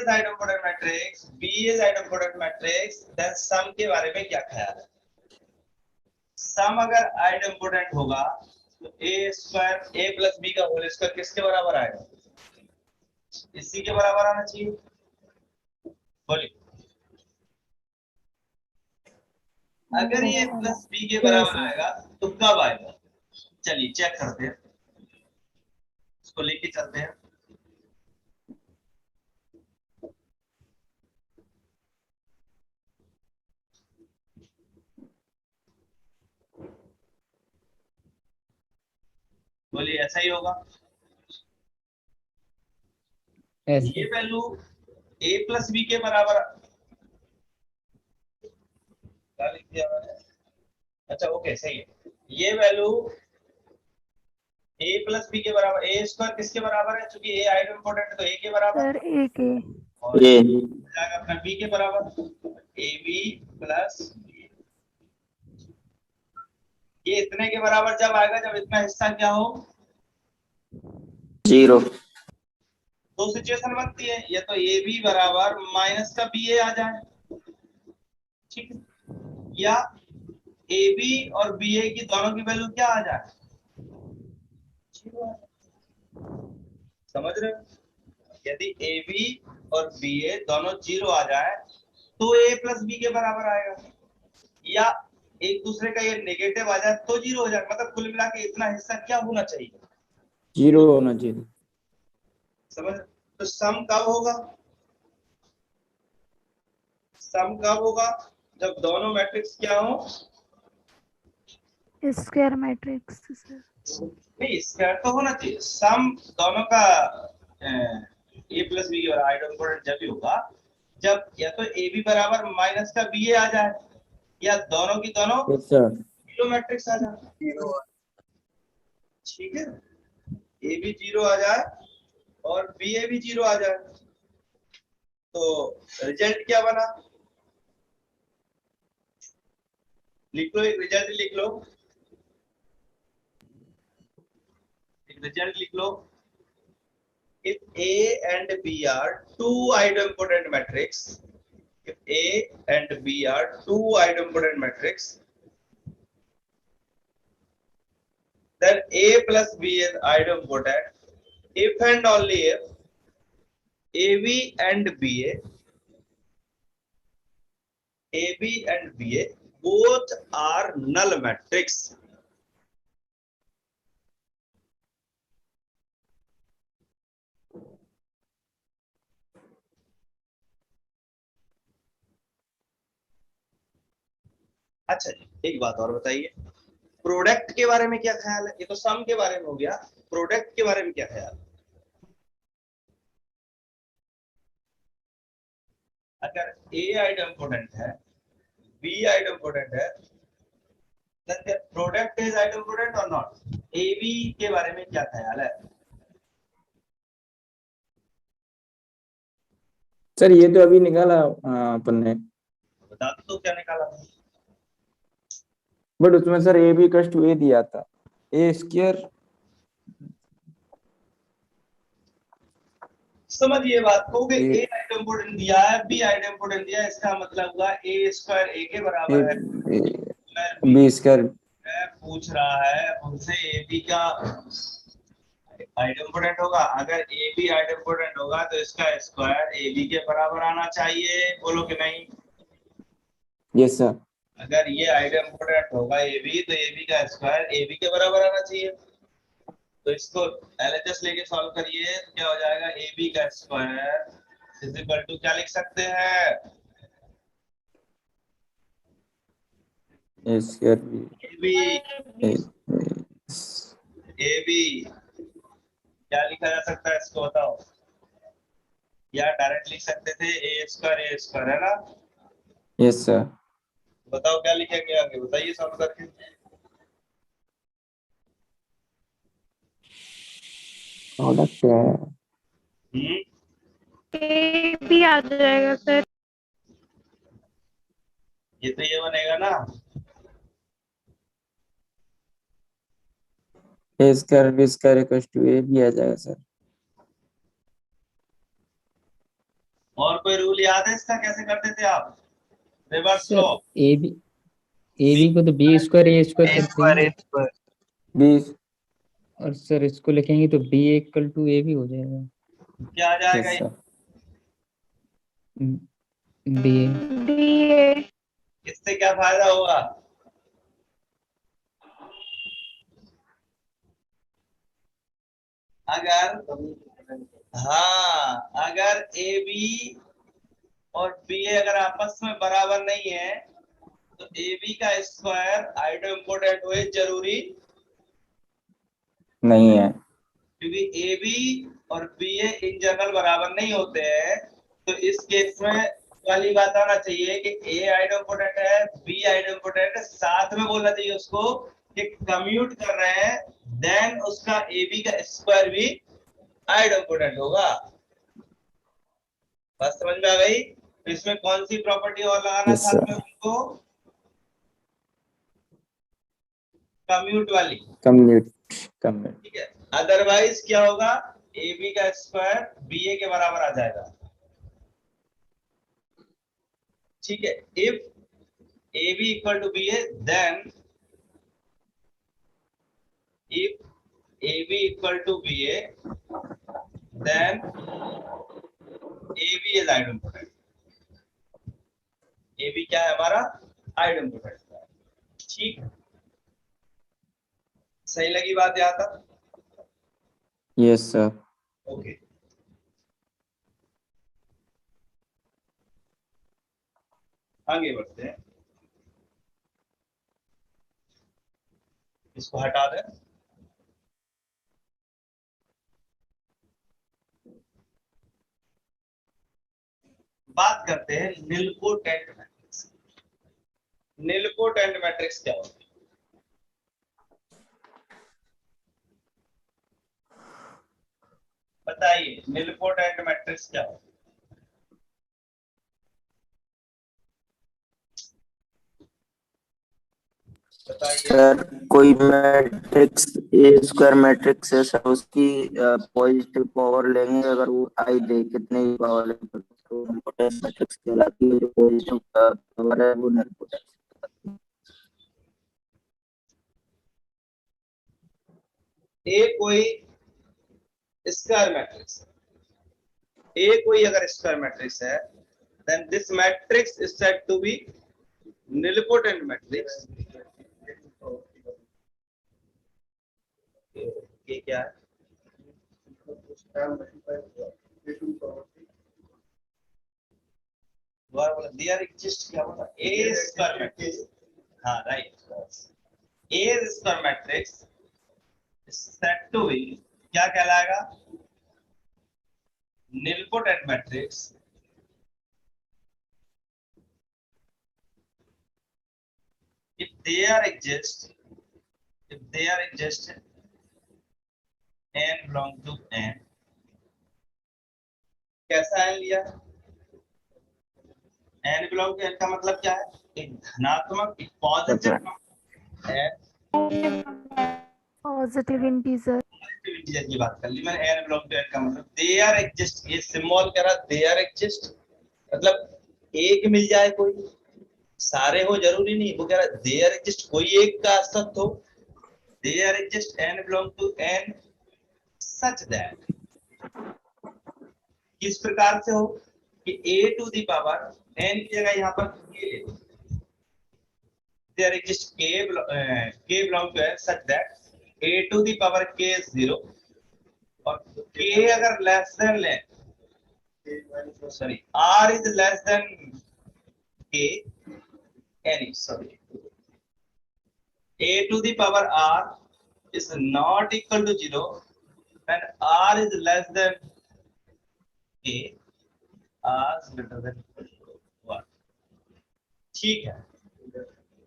Is idempotent matrix, B is idempotent matrix, then sum के बारे में क्या ख्याल है? सम अगर आइडेम्पोटेंट होगा तो ए स्क्वायर ए प्लस बी का होल स्क्वायर किसके बराबर आएगा? इसी के बराबर आना चाहिए। बोलिए, अगर ये प्लस बी के बराबर आएगा तो कब आएगा? चलिए चेक करते हैं, इसको लेके चलते हैं। बोलिए, ऐसा ही होगा। ये वैल्यू ए प्लस बी के बराबर क्या लिख दिया मैंने? अच्छा ओके, सही है। ये वैल्यू ए प्लस बी के बराबर, ए स्क्वायर किसके बराबर है? क्योंकि ए आइडेम्पोटेंट है तो ए के बराबर, सर ए के, और ये जाएगा अपना बी के बराबर, ए बी प्लस बी। ये इतने के बराबर जब आएगा जब इतना हिस्सा क्या हो? 0। दो सिचुएशन बनती है, या तो ए बी बराबर माइनस का बी ए आ जाए, ठीक है, या ए बी और बी ए की दोनों की वैल्यू क्या आ जाए? समझ रहे हो? यदि ए बी और बी ए दोनों 0 आ जाए तो ए प्लस बी के बराबर आएगा, या एक दूसरे का ये नेगेटिव आ जाए तो 0 हो जाए। मतलब कुल मिला के इतना हिस्सा क्या होना चाहिए? 0 होना चाहिए। समझ? तो सम कब होगा? सम कब होगा? जब दोनों मैट्रिक्स क्या हो? Square matrix sir. नहीं, स्क्वायर तो होना चाहिए। सम दोनों का ए प्लस बी के बराबर आइडेम्पोटेंट जब भी होगा जब या तो ए बी बराबर माइनस का बी ए आ जाए, या दोनों की दोनों यस सर। जीरो मैट्रिक्स आ जाए। ठीक है, ए भी 0 आ जाए और बी ए भी 0 आ जाए, तो रिजल्ट क्या बना? लिख लो, एक रिजल्ट लिख लो, एक रिजल्ट लिख लो। If A and B are two idempotent matrix, if A and B are two idempotent matrix, then A plus B is idempotent if and only if AB and BA, AB and BA both are null matrix. अच्छा जी, एक बात और बताइए, product के बारे में क्या ख्याल है? ये तो सम के बारे में हो गया, प्रोडक्ट के बारे में क्या ख्याल है? अगर ए आइडेम्पोटेंट है, बी आइडेम्पोटेंट है, then the product is idempotent or not? A B के बारे में क्या ख्याल है? सर ये तो अभी निकाला अपन ने, बता दो क्या निकाला? बट उसमें सर ए बी कस्ट ए दिया था, ए स्क्वायर। समझिए बात को कि ए आइडेम्पोटेंट दिया है, बी आइडेम्पोटेंट दिया है, इसका मतलब हुआ ए स्क्वायर ए के बराबर है, बी स्क्वायर। पूछ रहा है उनसे ए बी का आइडेम्पोटेंट होगा। अगर ए बी आइडेम्पोटेंट होगा तो इसका स्क्वायर ए बी के बराबर आना चाहिए, बोलो कि नहीं? Yes sir. अगर ये आइडेम्पोटेंट होगा ए बी तो ए बी का स्क्वायर ए बी के बराबर आना चाहिए। तो इसको एलएचएस लेके सॉल्व करिए, क्या हो जाएगा? ए बी का स्क्वायर इज इक्वल टू क्या लिख सकते हैं? ए स्क्वायर ए बी क्या लिखा जा सकता है इसको बताओ? या डायरेक्ट लिख सकते थे ए स्क्वायर है ना? Yes sir. बताओ क्या लिखा गया आगे, बताइए सॉल्व करके। प्रोडक्ट है ए भी आ जाएगा सर। ये तो ये बनेगा ना, A square B square equals to A भी आ जाएगा सर। और कोई रूल याद है इसका, कैसे करते थे आप? रिवर्स सर लो। ए बी को तो B square A square A कर स्क्वायर देंगे, ए स्क्वायर। 20। और सर इसको लिखेंगे तो बी इक्वल टू ए भी हो जाएगा। क्या आ जाएगा यस ये? सर। बी ए। DA इससे क्या फायदा होगा? अगर, हाँ, अगर ए बी और बी ए अगर आपस में बराबर नहीं है तो ए बी का स्क्वायर आइडो इम्पोर्टेंट हुए जरूरी, नहीं है। क्योंकि ए बी और बी ए इन जनरल बराबर नहीं होते हैं। तो इस केस में वाली बात आना चाहिए कि ए आइडो इम्पोर्टेंट है, बी आइडो इम्पोर्टेंट है, साथ में बोलना चाहिए उसको कि कम्यूट कर रहे हैं, देन उसका ए बी का स्क्वायर भी आइडो इम्पोर्टेंट होगा। बात समझ में आ गई? तो इसमें कौन सी प्रॉपर्टी और लगाना यस साथ सर। में उनको? कम्यूट वाली। कम्यूट। ठीक है, अदरवाइज क्या होगा? ए बी का स्क्वायर बी ए के बराबर आ जाएगा। ठीक है, if A B equal to B A, then if A B equal to B A, then A B is identified. A B क्या है हमारा? आइडेंटिफाइड। ठीक है, सही लगी बात यहां तक? Yes sir. ओके, आगे बढ़ते हैं। इसको हटा दें। बात करते हैं निलपोटेंट मैट्रिक्स। निलपोटेंट मैट्रिक्स क्या होता है? बताइए, निलपोटेंट मैट्रिक्स क्या होता है? बताइए। सर कोई मैट्रिक्स ए स्क्वायर मैट्रिक्स है सर, उसकी पॉजिटिव पावर लेंगे, अगर वो आई दे कितने भी पावर लेंगे तो निलपोटेंट मैट्रिक्स कहलाती है। जो पॉजिटिव पावर है वो निलपोटेंट। ए कोई स्क्वायर मैट्रिक्स है, ए कोई अगर स्क्वायर मैट्रिक्स है, then this matrix is said to be nilpotent matrix। ये क्या है? दोबारा बोला, देयर एग्जिस्ट क्या होता है? A square matrix. हाँ right, A square matrix set to B क्या कहलाएगा? Nilpotent matrix if there exist n belong to n। कैसा n लिया? n belong to n का मतलब क्या है? एक धनात्मक, एक positive n positive integer. Integer की बात कर ली मैंने। n belong to n का मतलब देयर एग्जिस्ट, ये सिंबल कह रहा देयर एग्जिस्ट, मतलब एक मिल जाए, कोई सारे हो जरूरी नहीं, वो कह रहा देयर एग्जिस्ट कोई एक का असत हो। There exist n belong to n such that, किस प्रकार से हो कि a to the power n की जगह यहाँ पर k ले लो। There exist k belong to n such that a to the power k is 0, और k अगर लेस देन ले, sorry r is less than k, any sorry, a to the power r is not equal to 0 when r is less than k, r is greater than equal to 1। ठीक है,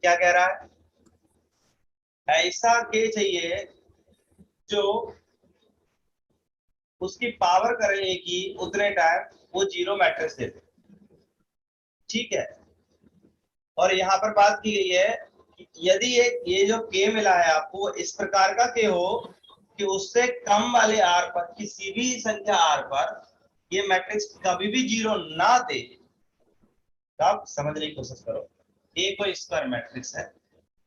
क्या कह रहा है? ऐसा k चाहिए जो उसकी पावर करें a की उतने टाइम वो जीरो मैट्रिक्स देते। ठीक है, और यहाँ पर बात की गई है कि यदि ये जो k मिला है आपको इस प्रकार का k हो कि उससे कम वाले r पर, किसी भी संख्या r पर ये मैट्रिक्स कभी भी जीरो ना दे, आप समझने की कोशिश करो। ए कोई स्क्वायर मैट्रिक्स है,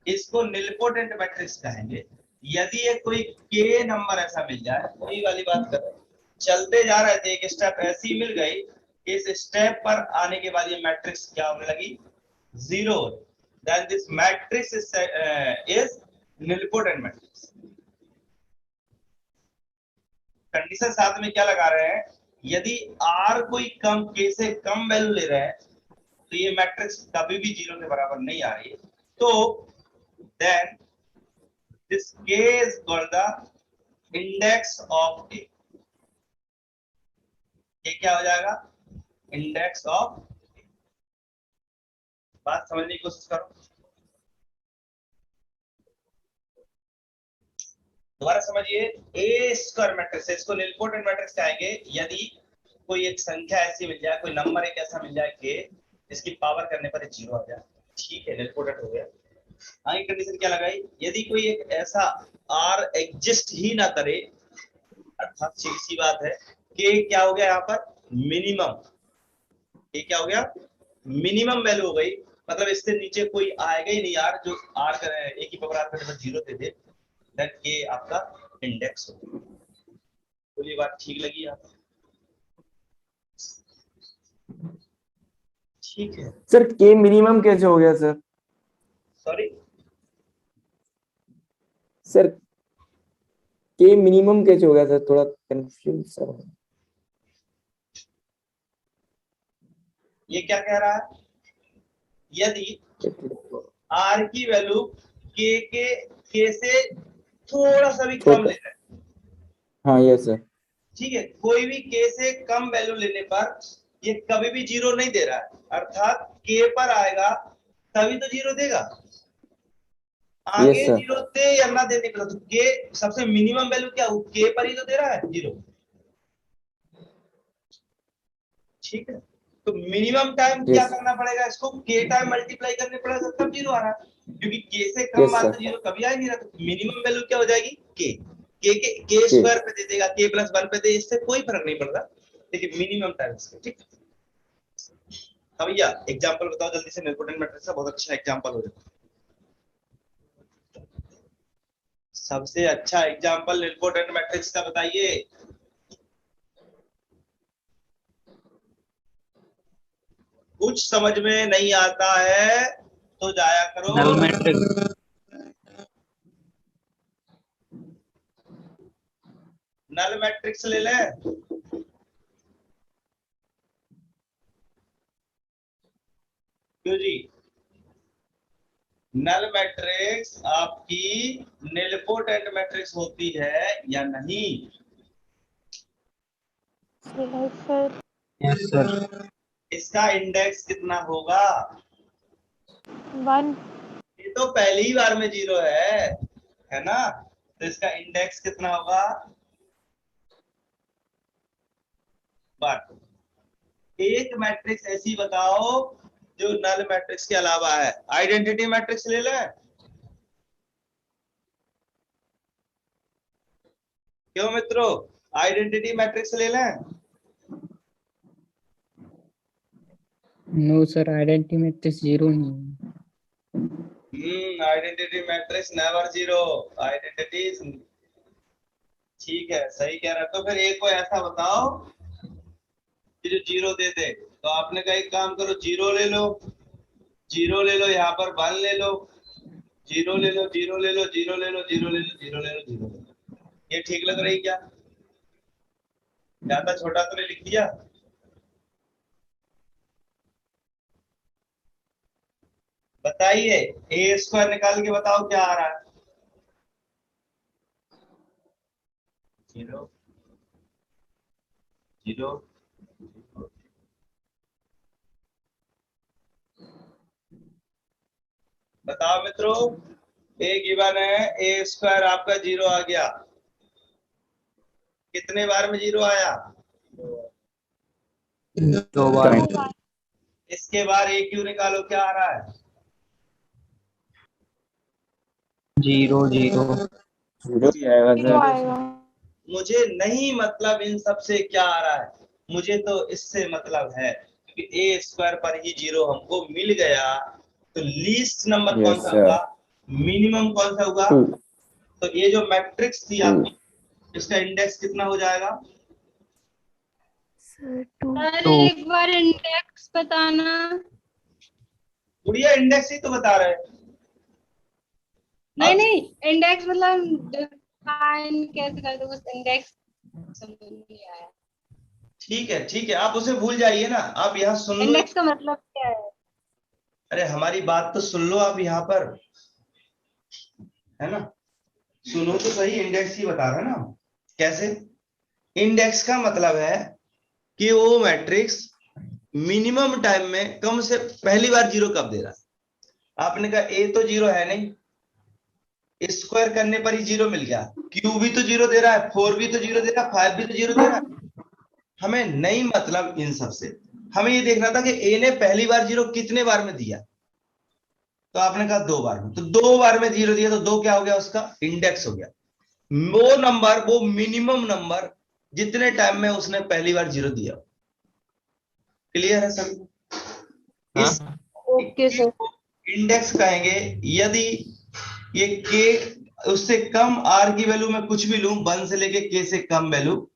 इसको निलपोटेंट मैट्रिक्स कहेंगे। यदि ये कोई के नंबर ऐसा मिल जाए, वही वाली बात कर रहे हैं, चलते जा रहे थे, एक स्टेप ऐसी मिल गई, इस स्टेप पर आने के बाद ये मैट्रिक्स क्या होने लगी, zero, then this matrix is nilpotent matrix. Condition साथ में क्या लगा रहे हैं, यदि आर कोई कम के से कम वैल्यू ले रहे हैं तो ये मैट्रिक्स कभी भी जीरो के बराबर नहीं आ रही है, तो then this K is called the index of A. ये क्या हो जाएगा, इंडेक्स ऑफ ए। बात समझने की कोशिश करो, दोबारा समझिए। ए स्क्वायर मैट्रिक्स है, इसको निलपोटेंट मैट्रिक्स कहेंगे यदि कोई एक संख्या ऐसी मिल जाए, कोई नंबर एक ऐसा मिल जाए के जिसकी पावर करने पर जीरो आ जाए, ठीक है, निलपोटेंट हो गया। आगे कंडीशन क्या लगाई, यदि कोई एक ऐसा आर एग्जिस्ट ही ना करे, अर्थात सी बात है, के क्या हो गया यहाँ पर, मिनिमम, ये क्या हो गया, मिनिमम वैल्यू हो गई, मतलब इससे नीचे कोई आएगा ही नहीं यार, जो आर करे ए की पावर आर करने पर जीरो दे दे, दैट ये आपका इंडेक्स हो। तो ये बात ठीक लगी आपको, ठीक है। सर के मिनिमम कैसे हो गया सर? सॉरी सर के मिनिमम कैसे हो गया सर? थोड़ा कंफ्यूज सर। ये क्या कह रहा है, यदि आर की वैल्यू के से थोड़ा सा भी कम ले रहा है, हाँ यस सर। ठीक है, कोई भी के से कम वैल्यू लेने पर ये कभी भी जीरो नहीं दे रहा है, अर्थात के पर आएगा तभी तो जीरो देगा, आगे Yes, sir. जीरो दे या ना देने का, तो के सबसे मिनिमम वैल्यू क्या, के पर ही तो दे रहा है जीरो, ठीक है। तो मिनिमम टाइम क्या Yes. करना पड़ेगा, इसको के टाइम मल्टीप्लाई करने पड़ेगा, तब जीरो आ रहा है, क्योंकि के से कम Yes, मान sir. तो जीरो कभी आ ही नहीं रहा, तो मिनिमम वैल्यू क्या हो जाएगी, के स्क्वायर पे दे देगा, के प्लस 1 पे दे, इससे कोई फर्क नहीं पड़ता, लेकिन मिनिमम टाइम इसका, ठीक। अब भैया एग्जांपल बताओ जल्दी से, निलपोटेंट मैट्रिक्स का बहुत अच्छा एग्जांपल हो जाए, सबसे अच्छा एग्जांपल निलपोटेंट मैट्रिक्स का बताइए। कुछ समझ में नहीं आता है तो जाया करो नल मैट्रिक्स। नल मैट्रिक्स ले लें, क्यों जी, नल मैट्रिक्स आपकी निलपोटेंट मैट्रिक्स होती है या नहीं? Yes sir. इसका इंडेक्स कितना होगा, 1. ये तो पहली ही बार में जीरो है ना, तो इसका इंडेक्स कितना होगा, 1। एक मैट्रिक्स ऐसी बताओ जो नल मैट्रिक्स के अलावा है, आइडेंटिटी मैट्रिक्स ले लें, क्यों मित्रों, आइडेंटिटी मैट्रिक्स ले लें। No sir, identity matrix zero नहीं है। Identity matrix never zero, identity, ठीक है, सही कह रहा है। तो फिर एक को ऐसा बताओ कि जो जीरो दे दे, तो आपने कहा एक काम करो, जीरो ले लो, जीरो ले लो, यहाँ पर 1 ले लो, जीरो ले लो, जीरो ले लो, जीरो ले लो, जीरो ले लो, जीरो ले लो, जीरो ले लो, ये ठीक लग रही क्या, ज्यादा छोटा तो नहीं लिख दिया? बताइए, ए स्क्वायर निकाल के बताओ क्या आ रहा है, जीरो जीरो, बताओ मित्रों, ए गिवन है, ए स्क्वायर आपका जीरो आ गया, कितने बार में जीरो आया, 2 बार। इसके बाद ए क्यू निकालो क्या आ रहा है, जीरो जीरो। जीरो ही आएगा सर। आएगा। मुझे नहीं मतलब इन सब से क्या आ रहा है, मुझे तो इससे मतलब है क्योंकि ए स्क्वायर पर ही 0 हमको मिल गया, तो लीस्ट नंबर कौन यस सा सर। होगा, मिनिमम कौन सा होगा। 2। तो ये जो मैट्रिक्स थी आपकी, इसका इंडेक्स कितना हो जाएगा। सर 2। अरे एक बार इंडेक्स बताना। गुड़िया इंडेक्स ही तो बता रहे हैं। नहीं अब नहीं, इंडेक्स मतलब डिफाइन कैसे करते हो, बस इंडेक्स समझ नहीं आया। ठीक है आप उसे भूल जाइए ना, आप यहाँ सुन लो। इंडेक्स का मतलब क्या है? अरे हमारी बात तो सुन लो आप यहाँ पर, है ना, सुनो तो सही, इंडेक्स ही बता रहा है ना। कैसे, इंडेक्स का मतलब है कि वो मैट्रिक्स मिनिमम टाइम में कम से पहली बार 0 कब दे रहा है। आपने कहा ए तो 0 है नहीं, स्क्वायर करने पर ही 0 मिल गया, क्यू भी तो 0 दे रहा है, 4 भी तो 0 दे रहा है, 5 भी तो 0 दे रहा है। हमें नहीं मतलब इन सब से, हमें ये देखना था कि ए ने पहली बार 0 कितने बार में दिया। तो आपने कहा 2 बार में, तो 2 बार में 0 दिया तो 2 क्या हो गया, उसका इंडेक्स हो गया। वो नंबर, वो मिनिमम नंबर जितने टाइम में उसने पहली बार 0 दिया। क्लियर है सभी। इस ओके सर। इंडेक्स कहेंगे यदि ये के उससे कम आर की वैल्यू में कुछ भी लूं, 1 से लेके के से कम वैल्यू,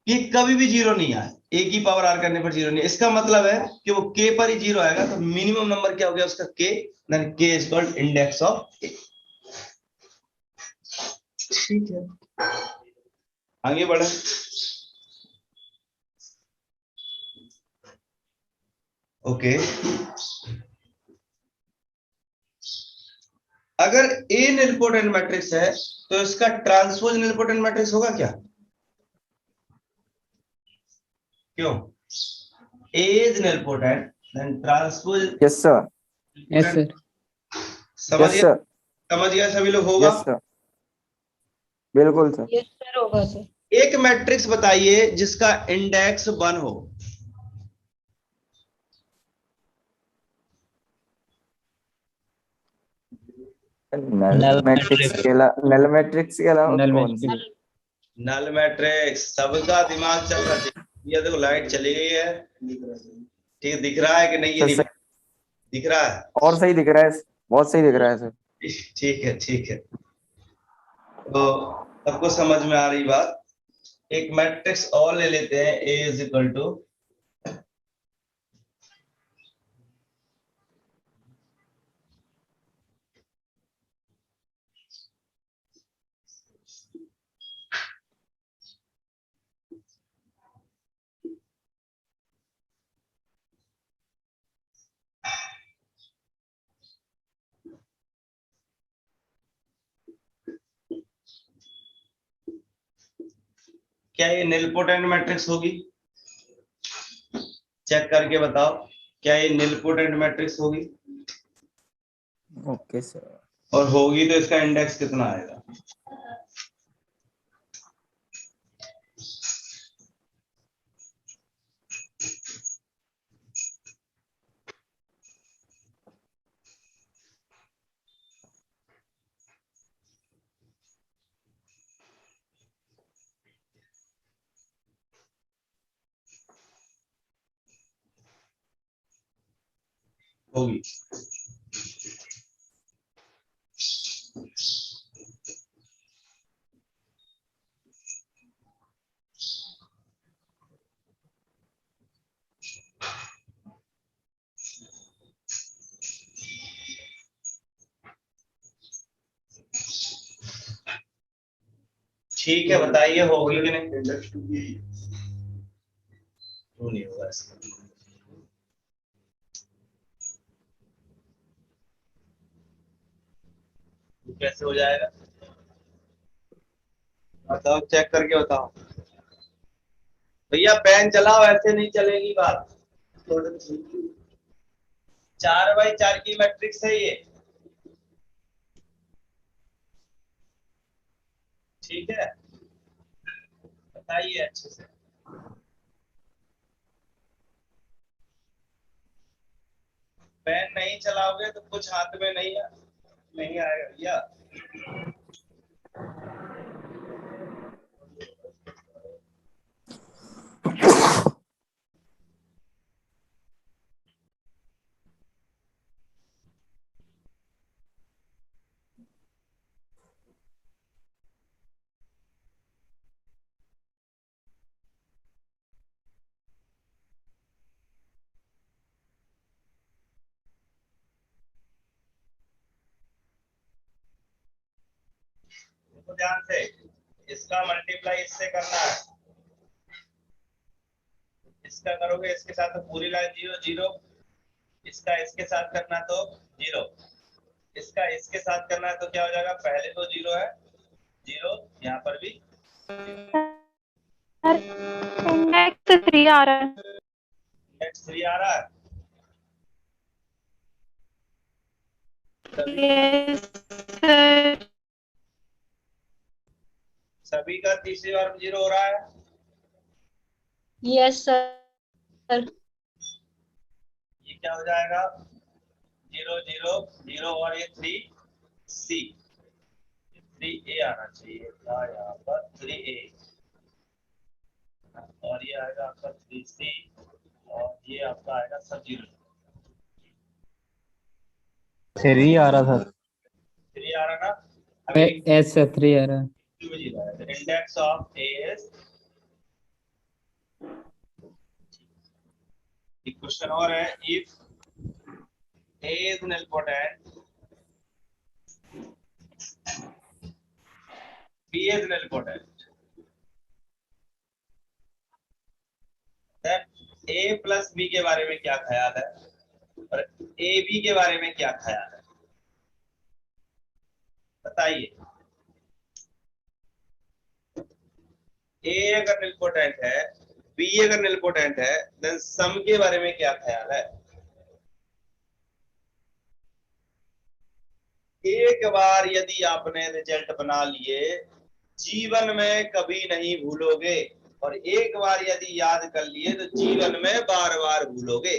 ये कभी भी 0 नहीं आए, ए की पावर आर करने पर 0 नहीं। इसका मतलब है कि वो के पर ही 0 आएगा, तो मिनिमम नंबर क्या हो गया उसका, के, देन के इज कॉल्ड इंडेक्स ऑफ ए। ठीक है, आगे बढ़े। ओके, अगर ए निलपोटेंट मैट्रिक्स है तो इसका ट्रांसपोज निलपोटेंट मैट्रिक्स होगा क्या, क्यों, A is nilpotent then transpose. Yes sir. Yes sir. समझ यस गया, सर। समझ गया सभी लोग, होगा। यस सर, बिल्कुल सर। यस सर, होगा सर। एक मैट्रिक्स बताइए जिसका इंडेक्स 1 हो। नल मैट्रिक्स के अलावा नल कौन सी? मैट्रिक्स। नल मैट्रिक्स, सबका दिमाग चल रहा है। ये देखो लाइट चली गई है, ठीक दिख रहा है कि नहीं, ये सर नहीं सही, दिख रहा है। और सही दिख रहा है, बहुत सही दिख रहा है सर। ठीक है ठीक है, तो सबको समझ में आ रही बात। एक मैट्रिक्स और ले लेते हैं, ए इज इक्वल टू, क्या ये निलपोटेंट मैट्रिक्स होगी, चेक करके बताओ, क्या ये निलपोटेंट मैट्रिक्स होगी। Okay sir. और होगी तो इसका इंडेक्स कितना आएगा। होगी, ठीक है बताइए होगी कि नहीं। क्यों नहीं होगा इसका, तो कैसे हो जाएगा, बताओ, चेक करके बताओ। भैया पेन चलाओ, ऐसे नहीं चलेगी बात। 4x4 की मैट्रिक्स है ये, ठीक है, बताइए अच्छे से। पेन नहीं चलाओगे तो कुछ हाथ में नहीं आएगा भैया। देखो ध्यान से, इसका मल्टीप्लाई इससे करना है, इसका करोगे इसके साथ तो पूरी लाइन 0 0, इसका इसके साथ करना तो 0, इसका इसके साथ करना है तो क्या हो जाएगा, पहले तो 0 है 0, यहाँ पर भी इंडेक्स 3 आ रहा है। इंडेक्स 3 आ रहा है। Yes sir. सभी का तीसरी बार 0 हो रहा है। Yes sir. ये क्या हो जाएगा, 0 0 0 और ये 3 C, 3A आना चाहिए था यहाँ पर, 3A, और ये आएगा आपका 3C, और ये आपका आएगा सब 0 3 आ रहा था। 3 आ रहा ना। अभी एस 3 आ रहा है। इंडेक्स ऑफ A is, एक क्वेश्चन और है, if A is nilpotent, B is nilpotent, then A plus B के बारे में क्या ख्याल है और A B के बारे में क्या ख्याल है, बताइए। A अगर nilpotent है, B अगर nilpotent है, then सम के बारे में क्या ख्याल है। एक बार यदि आपने रिजल्ट बना लिए, जीवन में कभी नहीं भूलोगे, और एक बार यदि याद कर लिए तो जीवन में बार बार भूलोगे।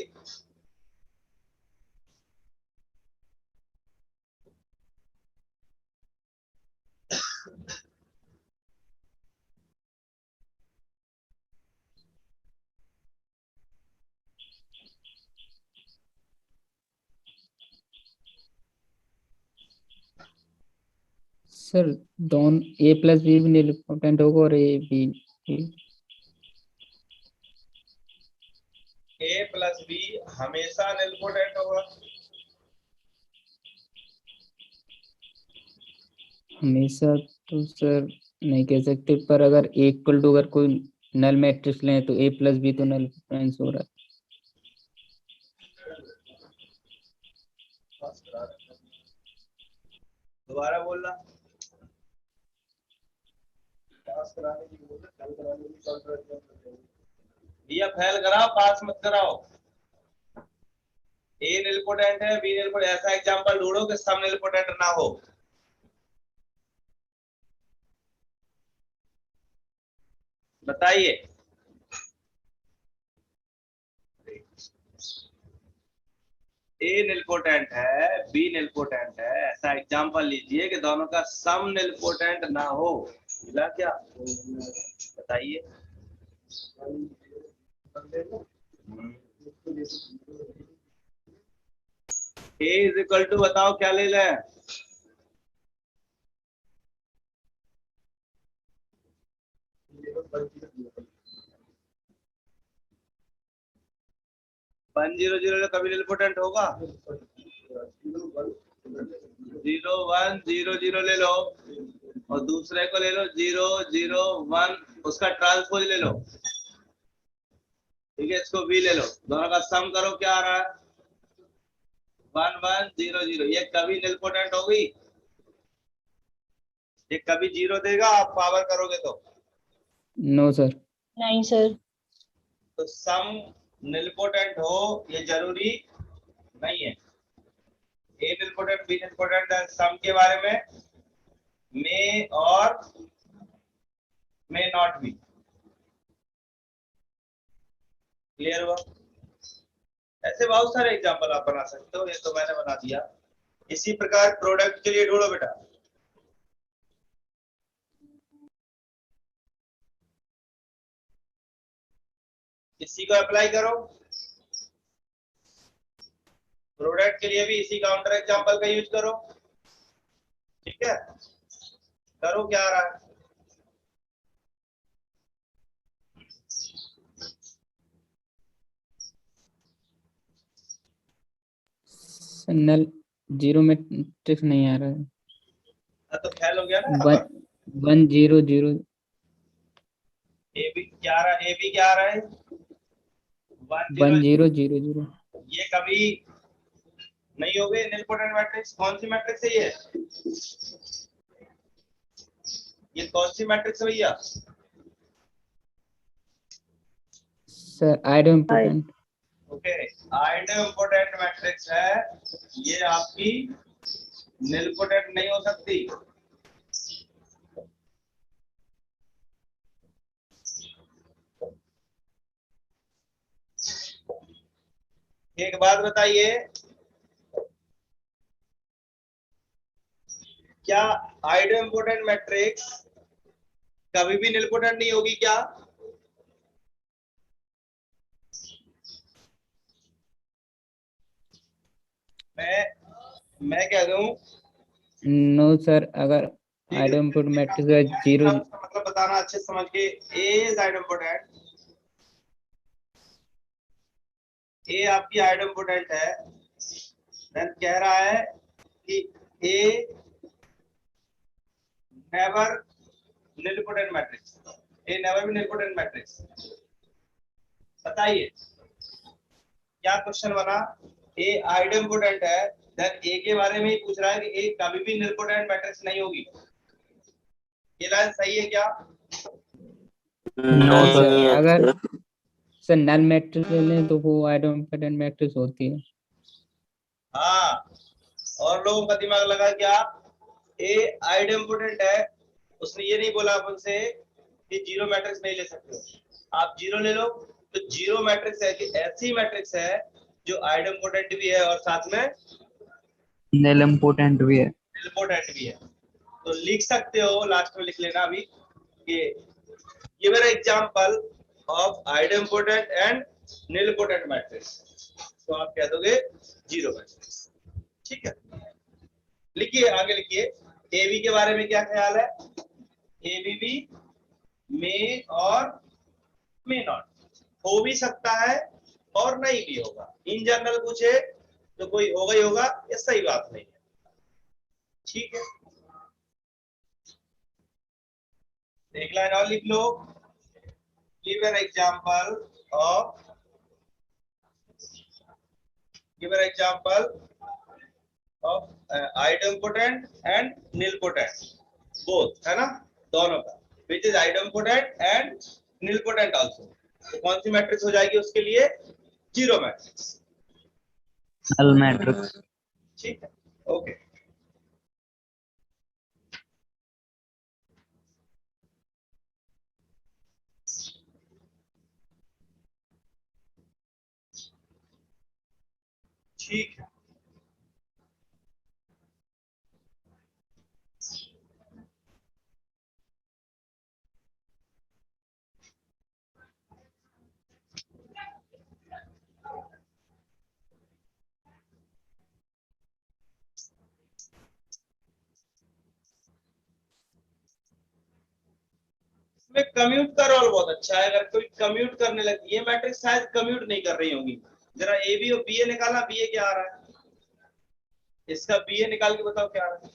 सर दोनों A प्लस बी भी निलपोटेंट होगा और A B A plus B हमेशा निलपोटेंट होगा। हमेशा तो सर नहीं कह सकते, पर अगर A इक्वल टू अगर कोई नल मैट्रिक्स लें तो A प्लस बी तो नल हो रहा है। दोबारा बोलना। भैया फेल कराओ, पास मत कराओ। A निलपोटेंट है, B निलपोटेंट, ऐसा एग्जांपल ढूंढो कि सब निलपोटेंट ना हो। बताइए। A निलपोटेंट है, B निलपोटेंट है, ऐसा एग्जांपल लीजिए कि दोनों का सम निलपोटेंट ना हो, मिला क्या, बताइए। A इज इक्वल टू, बताओ क्या ले लें, वन जीरो जीरो कभी निलपोटेंट होगा, 0 1 0 0 ले लो, और दूसरे को ले लो 0 0 1, उसका ट्रांसपोज ले लो, ठीक है, इसको भी ले लो, दोनों का सम करो, क्या आ रहा है 1 1 0 0। ये कभी निलपोटेंट होगी, ये कभी 0 देगा आप पावर करोगे तो, नो सर। नहीं सर। तो सम निलपोटेंट हो ये जरूरी नहीं है। ए निलपोटेंट बी निलपोटेंट, सम के बारे में मे और मे नॉट बी, क्लियर हुआ। ऐसे बहुत सारे एग्जांपल आप बना सकते हो, ये तो मैंने बना दिया। इसी प्रकार प्रोडक्ट के लिए ढूंढो बेटा, इसी को अप्लाई करो। प्रोडक्ट के लिए भी इसी काउंटर एग्जांपल का यूज करो, ठीक है, करो क्या आ रहा है, नल जीरो मैट्रिक्स नहीं आ रहा है। तो फेल हो गया ना। 1 0 0 ए बी क्या आ रहा है, ए बी क्या आ रहा है 1 1 0। 0 0 0 ये कभी नहीं होगे नीलपोटेंट मैट्रिक्स। कौन सी मैट्रिक्स है ये कौन सी मैट्रिक्स है भैया? Sir idempotent. Okay, idempotent matrix है ये, आपकी नीलपोटेंट नहीं हो सकती। एक बात बताइए, क्या आइडेम्पोटेंट मैट्रिक्स कभी भी नीलपोटेंट नहीं होगी क्या? मैं कह दूं नो सर, अगर आइडेम्पोटेंट मैट्रिक्स है 0 मतलब बताना अच्छे से समझ के। ए इज आइडेम्पोटेंट, ए आपकी आइडेम्पोटेंट है, देन कह रहा है कि A never nilpotent matrix, A never B nilpotent matrix. बताइए क्या क्वेश्चन बना? ए आइडेम्पोटेंट है, देन ए के बारे में ही पूछ रहा है कि ए कभी भी नीलपोटेंट मैट्रिक्स नहीं होगी। ये लाइन सही है क्या? नहीं सर, है अगर सर। सर नल मैट्रिक्स ले लें तो वो आइडेम्पोटेंट मैट्रिक्स होती है। हाँ, और लोगों का दिमाग लगा क्या ए आइडेम्पोटेंट है, उसने ये नहीं बोला अपन से कि जीरो मैट्रिक्स नहीं ले सकते हो। आप जीरो ले लो, तो जीरो मैट्रिक्स है कि ऐसी मैट्रिक्स है जो आइडेम्पोटेंट भी है और साथ में नीलम्पोटेंट भी है। नीलपोटेंट भी है। तो लिख सकते हो, लास्ट में लिख लेना अभी कि give an example of idempotent and nilpotent matrix, तो आप कह दोगे जीरो मैट्रिक्स। ठीक है, लिखिए आगे लिखिए। एबी के बारे में क्या ख्याल है? एबी भी मे और मे नॉट हो भी सकता है और नहीं भी होगा। इन जनरल पूछे तो कोई होगा ही होगा, ये सही बात नहीं है। ठीक है, एक लाइन और लिख लो। Give an example of idempotent and nilpotent, both है ना, दोनों का, which is idempotent and nilpotent also. तो कौन सी मैट्रिक्स हो जाएगी उसके लिए? Zero matrix. Null matrix. ठीक है, ओके। ठीक है, इसमें कम्यूट का रोल बहुत अच्छा है। अगर कोई कम्यूट करने लगे, ये मैट्रिक्स शायद कम्यूट नहीं कर रही होंगी। जरा ए बी और बी ए निकालना, बी ए क्या आ रहा है इसका, बी ए निकाल के बताओ क्या आ रहा है।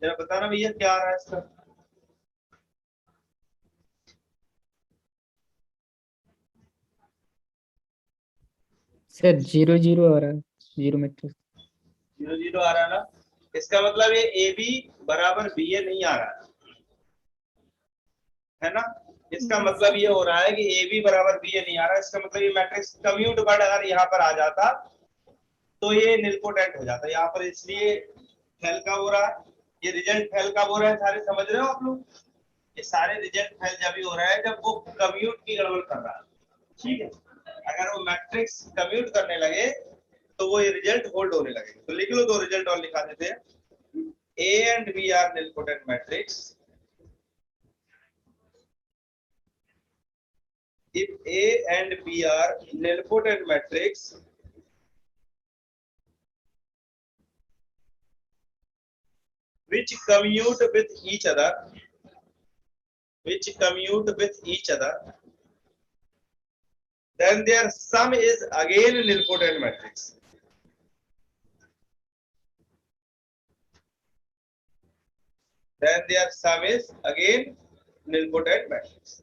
जरा बताना भैया क्या आ रहा है इसका। सर 0 0 आ रहा है, जीरो मैट्रिक्स। 0 0 आ रहा है ना, इसका मतलब ये ए बी बराबर बी ए नहीं आ रहा है ना। इसका मतलब ये हो रहा है कि ए बी बराबर बी ए नहीं आ रहा। इसका मतलब ये मैट्रिक्स कम्यूट वर्ड अगर यहाँ पर आ जाता तो ये नीलपोटेंट हो जाता यहाँ पर, इसलिए फेल कब हो रहा है, ये रिजल्ट फेल कब हो रहा है, सारे समझ रहे हो आप लोग? ये सारे रिजल्ट फेल जब ही हो रहा है जब वो कम्यूट की गड़बड़ कर रहा है। ठीक है, अगर वो मैट्रिक्स कम्यूट करने लगे तो वो ये रिजल्ट होल्ड होने लगे। तो लिख लो, दो रिजल्ट और लिखा देते हैं। A and B are nilpotent matrix if A and B are nilpotent matrix which commute with each other then their sum is again nilpotent matrix. Then their sum is again nilpotent matrix.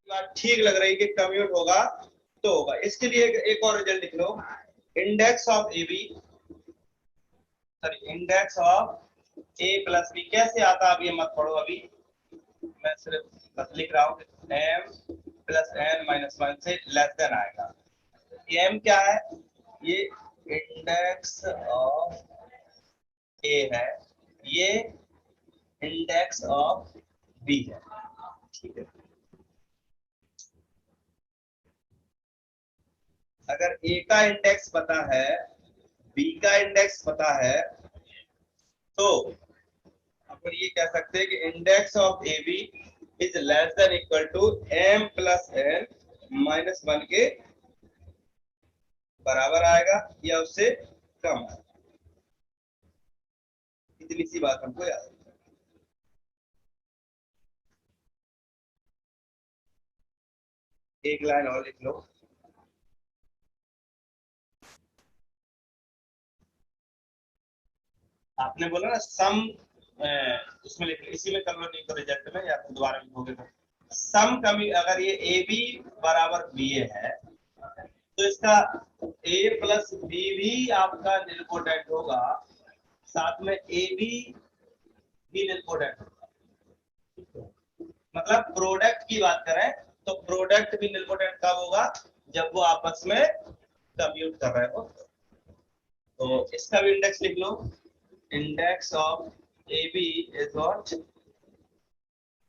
बात ठीक लग रही कि commute होगा तो होगा। इसके लिए एक और रिजल्ट लिख लो, index of A B, sorry index of A plus B कैसे आता अब ये मत पढ़ो, अभी मैं सिर्फ बस लिख रहा हूँ m प्लस n माइनस 1 से लेस देन आएगा। ये m क्या है, ये इंडेक्स ऑफ ए है, ये इंडेक्स ऑफ बी है, ठीक है। अगर ए का इंडेक्स पता है, बी का इंडेक्स पता है, तो अपन ये कह सकते हैं कि index of A B is less than equal to m plus n minus 1 के बराबर आएगा या उससे कम आएगा। इतनी सी बात हमको याद है। एक लाइन और लिख लो, आपने बोला ना सम, उसमें लिख लो, इसी में कन्वर्ट नहीं करो रिजल्ट में, या फिर दोबारा लिखोगे तो सम कमी, अगर ये ए बी बराबर बी ए है तो इसका a प्लस बी भी आपका निलपोटेंट होगा, साथ में ए बी भी निलपोटेंट होगा। मतलब प्रोडक्ट की बात करें तो प्रोडक्ट भी निलपोटेंट कब होगा, जब वो आपस में कम्यूट कर रहे हो। तो इसका भी इंडेक्स लिख लो, index of AB is what,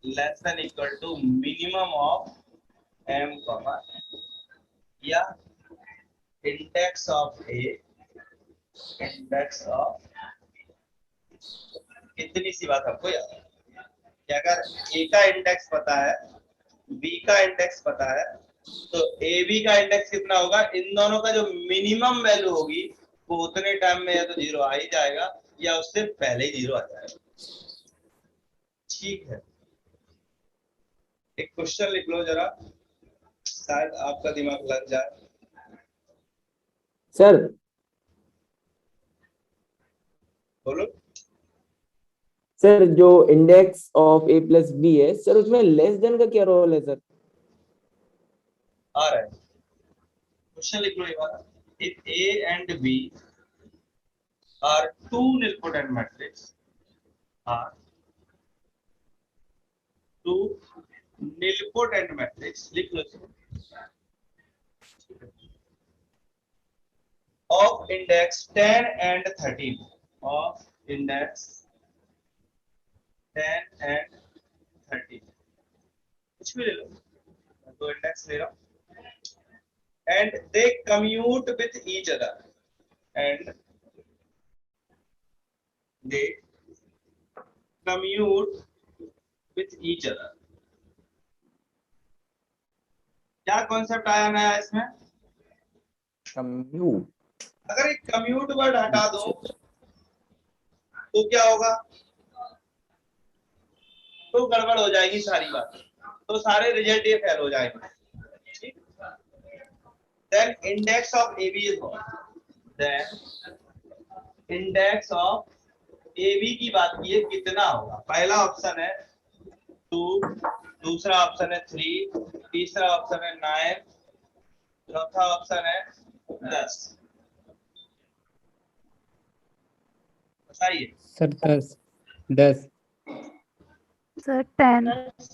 less than equal to minimum of m comma n, या index of A, index of, इतनी सी बात आपको याद है कि अगर A का इंडेक्स पता है, B का इंडेक्स पता है, तो AB का इंडेक्स कितना होगा, इन दोनों का जो मिनिमम वैल्यू होगी वो उतने टाइम में या तो 0 आ ही जाएगा या उससे पहले ही 0 आ जाएगा, ठीक है। एक क्वेश्चन लिख लो जरा, शायद आपका दिमाग लग जाए। सर बोलो। सर जो index of A plus B है सर, उसमें लेस देन का क्या रोल है सर? आ रहा है, क्वेश्चन लिख लो ये वाला, if A and B are two nilpotent matrix, are two nilpotent matrix, लिख लो of index 10 and 13, of index 10 and 13, कुछ भी ले लो, दो इंडेक्स ले लो, and they commute with each other, and they commute with each other। क्या concept आया नया इसमें, कम्यूट। अगर एक कम्यूट वर्ड हटा दो तो क्या होगा, तो गड़बड़ हो जाएगी सारी बात, तो सारे रिजल्ट ये फेल हो जाएंगे। Then index of A B is what, then index of A B की बात की है कितना होगा, पहला ऑप्शन है 2, दूसरा ऑप्शन है 3, तीसरा ऑप्शन है 9, चौथा ऑप्शन है 10। बताइए सर 10 सर 10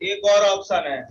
एक और ऑप्शन है